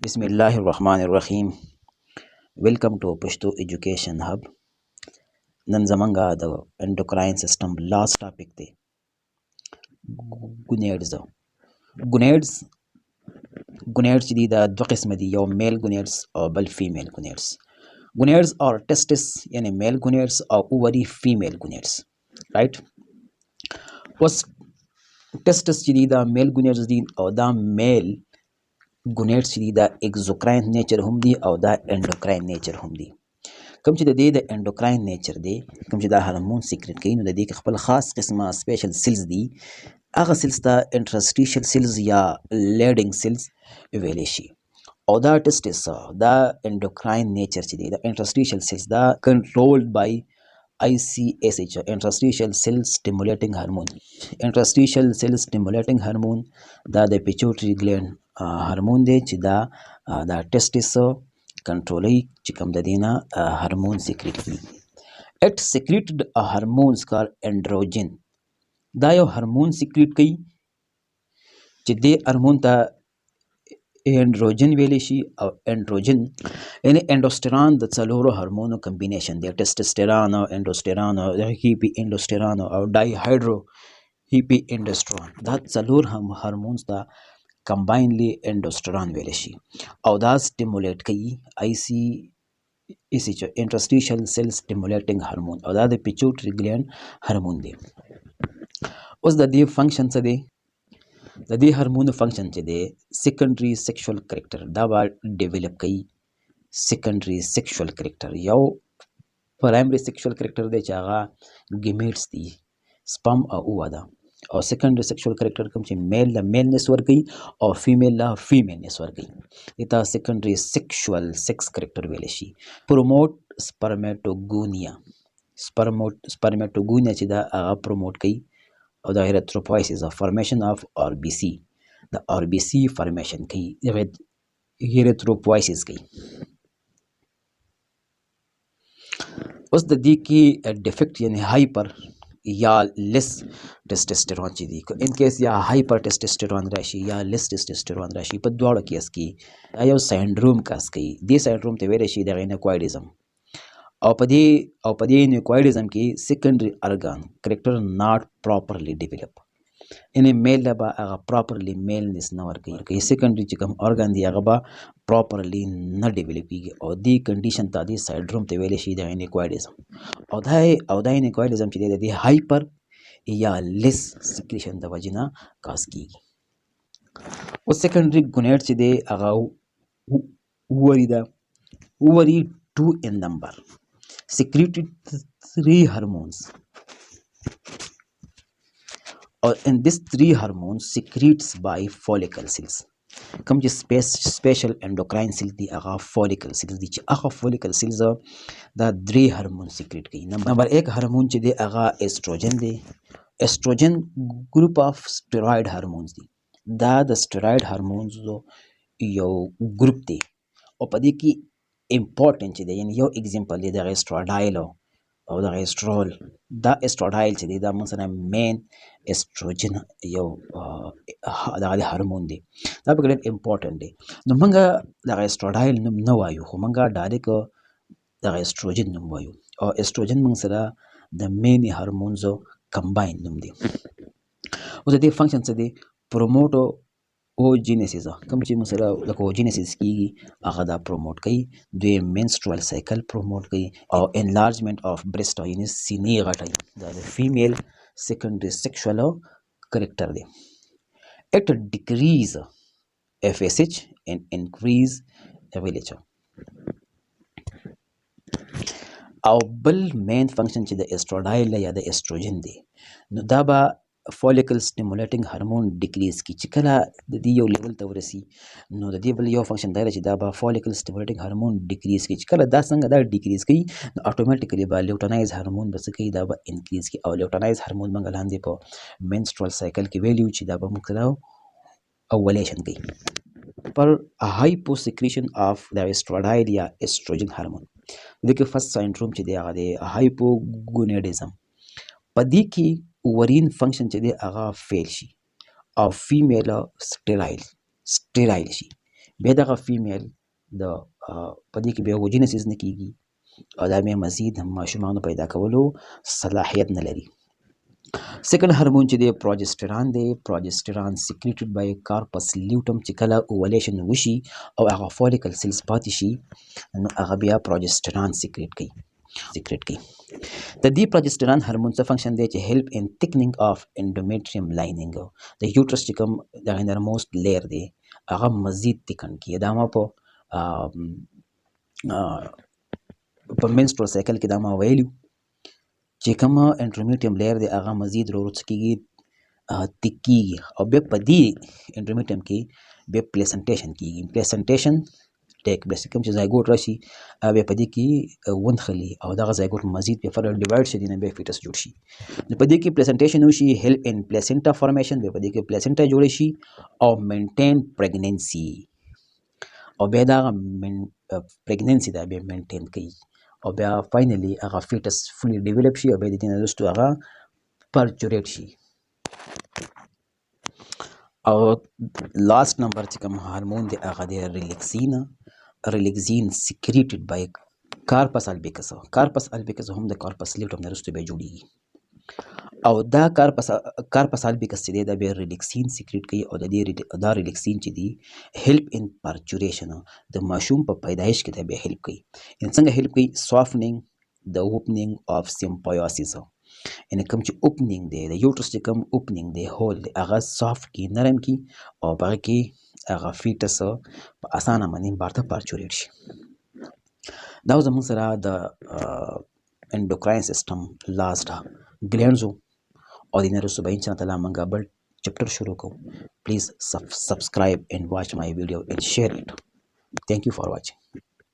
बिस्मिल्लाहिर्रहमानिर्रहीम welcome to Pashto education hub नन ज़मंगा द एंडोक्राइन सिस्टम लास्ट टॉपिक थे गुनेड्स गुनेड्स गुनेड्स दी द दो किस्म दी यो मेल गुनेड्स और बल फीमेल गुनेड्स और टेस्टिस यानी मेल गुनेड्स और ओवरी फीमेल गुनेड्स राइट उस टेस्टिस दी द मेल गुनेड्स दी और द मेल गुनेड्स दी द एक्सोक्राइन नेचर हम दी और द एंडोक्राइन नेचर हम दी कम چې د دې د انډوکراین نیچر دی کم چې دا هارمون سیکریټ کوي نو د دې خپل خاص قسمه سپیشل سیلز دي هغه سیلز ته انټرسټیشل سیلز یا لیډینګ سیلز ویلی شي او دا ټسټس دا انډوکراین نیچر چې دی دا انټرسټیشل سیلز دا کنټرولډ بای ICSH انټرسټیشل سیل سټیمولیټینګ هارمون انټرسټیشل سیل سټیمولیټینګ هارمون دا د پیچوټری ګلینډ هارمون دی چې دا ټسټس کنټرولي چې کوم د دینه هارمون سیکریټ کړي اټ سیکریټډ هارمونز کال انډروجن دا یو هارمون سیکریټ کوي چې د هارمون ته انډروجن ویلی شي او انډروجن یعنی انډوستران د څلورو هارمونو کمبینیشن دی ټسټسټران او انډوستران او هیپی انډوستران او ډای هایډرو هیپی انډوستران دا څلور هارمونز ته کمباینلی انډوستران ویلی شي او دا سټیمولیټ کوي ICSH انټرسټیشل سیل سټیمولیټینګ هارمون او دا د پیچوټری ګلینډ هارمون دی اوس د دې فنکشن څه دی د دې هارمون فنکشن چې دی سیکنډري سیکشوال کریکټر دا به ډیولپ کوي سیکنډري سیکشوال کریکټر یو پرایمري سیکشوال کریکټر دی چې هغه ګیمیټس دي سپم او اووا ده او سیکنډري سیکشوال کریکټر کوم چې میل له میلنس ورکوي او فیمیل له فیمیلنس ورکوي دته سیکنډري سیکشوال سیکس کریکټر ویلی شي پروموټ سپرمیټوګونیا سپرمیټوګونیا چې دا هغه پروموټ کوي او د هیرتروپوایسس فارمیشن اف RBC د RBC فارمیشن کوي هیرتروپوایسس کوي اوس د دې کې ډیفیکټ یعنی هایپر یا لیس ټسټسټرون چې دی ان کیس یا هایپر ټسټسټرون راشي یا لیس ټسټسټرون راشي په دواړو کیس کې یو ساینډروم کاس کوي دې ساینډروم ته ویلی شي د اینکوایډیزم او په دې اینکوایډیزم کې سیکنډري ارګان کریکټر ناٹ پراپرلی ډیولپ یعنی میل له به هغه پراپرلی میلنس نه ورکوي سیکنډري چې کوم ارګان دی هغه به پراپرلی نه ډیولپ کیږي او دې کنډیشن ته دې ساینډروم ته ویلی شي د اینکوایډیزم او دا اینکوایډیزم چې دی د دې هایپر یا لیس سیکریشن د وجې نه کاز کیږي او سیکنډري ګونیډ چې دی هغه اووري ده اووري 2 in number secreted 3 hormones or in this 3 hormones secretes by follicle cells کوم چې سپیشل انډوکراین سیل دی هغه فولیکل سیلز دي چې هغه فولیکل سیلز دا 3 هارمون سیکریټ کوي نمبر 1 هارمون چې دی هغه ایسټروجن دی ایسټروجن ګروپ اف سټیروید هارمونز دي دا د سټیروید هارمونز یو ګروپ دی او په دې کې امپورټنت چې دی یعنی یو اگزامپل دی د ایسټراډایل او د ایسټرول دا ایسټراډایل چې دی دا موږ سره مین ایسټروجن یو دغه هارمون دی دا په ډېر امپورټنت دی نو موږ د ایسټراډایل نوم نه وایو خو موږ ډایرکټ د ایسټروجن نوم وایو او ایسټروجن موږ سره د مین هارمونز کمباین نوم دی اوس د دې فنکشن څه دی پروموټو اوجینیسیس کوم چې موږ سره د اوجینیسیس کیږي هغه دا پروموټ کوي دوی منسټرول سایکل پروموټ کوي او انلارجمنٹ اف برست یعنی سینې غټوي دا د فیمیل سیکنډري سیکشوال کریکټر دی اٹ ډیکریز FSH and increase LH او بل مین فنکشن چې د ایسټروډایل یا د ایسټروجن دی نو دا به فولیکل سټیمولیټینګ هارمون ډیکریز کی چې کله د دې یو لیول ته ورسی نو د دې بل یو فنکشن دی چې دا به فولیکل سټیمولیټینګ هارمون ډیکریز کی چې کله دا څنګه دا ډیکریز کوي نو اتوماتیکلی به لیوټنایز هارمون به څه کوي دا به انکریز کی او لیوټنایز هارمون موږ لاندې په منسټرول سایکل کې ویلیو چې دا به موږ اوولیشن کوي پر هایپو سیکریشن اف د ایسټروډایل یا ایسټروجن هارمون دغه فرست ساینډروم چې دی هغه د هایپوګونیډیزم په دې کې اوورین فنکشن چې دی هغه فیل شي او فیمیل سټیرایل شي بیا دغه فیمیل د په دې کې بیا اوجینسیس نه کیږي او دا بیا مزید ماشومانو پیدا کولو صلاحیت نه لري. سیکنډ هورمون چې دی پروجستران دی. پروجستران سیکریټډ بای کارپس لیوټم چې کله اوولیشن وشي او هغه فولیکل سیلز پاتې شي نو هغه بیا پروجستران سیکریټ کوي. د دې پروجستران هورمون څه فنکشن دی چې هیلپ ان تھکنینګ اف انډومیټریوم لاینینګ، د یوټرس چې کوم د انرموست لیر دی هغه مزید تھکن کیږي. دا ما په منسټرول سایکل کې دا ما ویلو چې کوم انډومیټریوم لیر دی هغه مزید ورو څه کیږي تھک کیږي او بیا په دې انډومیټریوم کې بیا پلیسنټیشن کیږي. پلیسنټیشن ټیک پلیس کوم چې زایګوټ راشي بیا په دې کې ونخلي او دغه زایګوټ مزید بیا فردر ډیوایډ شي نه بیا فیټس جوړ شي. نو په دې کې پلیسنټیشن وشي هیلپ ان پلیسنټا فارمیشن، بیا په دې کې پلیسنټا جوړ شي او مینټین پریګننسي او بیا دا پریګننسي دا بیا مینټین کوي او بیا فاینلی هغه فیټس فلی ډیولپ شي او بیا د دې نه وروسته هغه پرچوریټ شي. او لاست نمبر چې کوم هارمون دی هغه دی ریلیکسین. ریلیکسین سیکریټډ بای کارپس البیکس. کارپس البیکس هم د کارپس لیوټم نه وروسته بیا جوړیږي او دا کارپس البیکس چې دی دا بیا ریلیکسین سیکریټ کوي او د دې دا ریلیکسین چې دی هیلپ ان پرچوریشن، د ماشوم په پیدایش کې دا بیا هیلپ کوي. ان څنګه هیلپ کوي؟ سافنینګ د اوپنینګ اف سمپایوسیس، یعنی کوم چې اوپنینګ دی د یوټرس چې کوم اوپنینګ دی هول دی هغه سافت کی نرم کی او هغه کې هغه فیټس په اسانه باندې بارته پرچوریټ شي. دا زموږ سره د انډوکراین سیستم لاست ګلینډز او د نرسو به ان شاء الله موږ بل چپټر شروع کوو. پلیز subscribe and watch my video and share it. Thank you for watching.